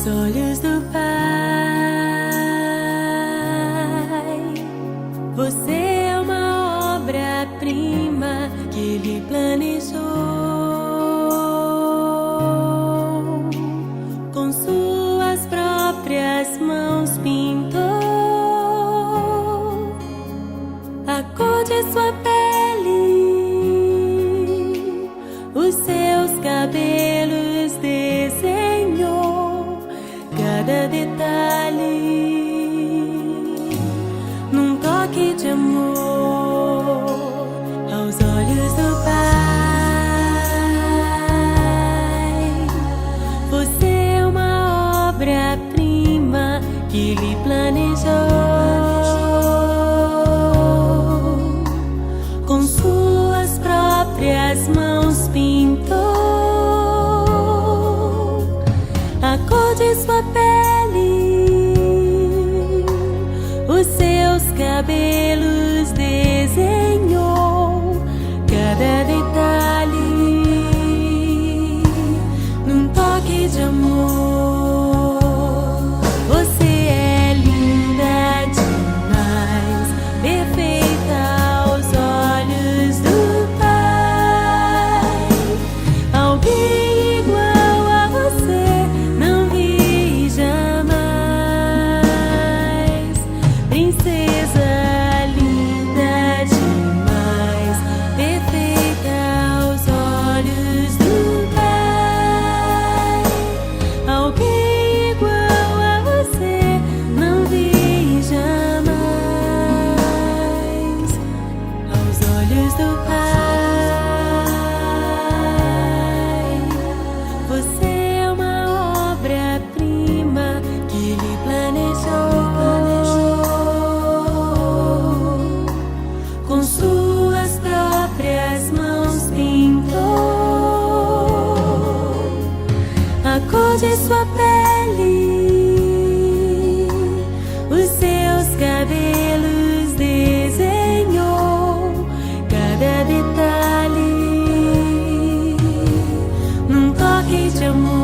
Aos olhos do Pai, você é uma obra-prima que Ele planejou. Com suas próprias mãos pintou a cor de sua pele, os seus cabelos desenhou cada detalhe num toque de amor. Aos olhos do Pai, você é uma obra-prima que Ele planejou. Com suas próprias mãos pintou a cor de sua pele, os seus cabelos desenhou cada detalhe num toque de amor. Você é linda demais, perfeita aos olhos do Pai. Alguém igual a você não vi jamais. Princesa linda demais, perfeita aos olhos do Pai. Alguém igual a você não vi jamais. Aos olhos do Pai, você é uma obra-prima que Ele planejou. Com suas próprias mãos pintou a cor de sua pele, os seus cabelos desenhou cada detalhe num toque de amor.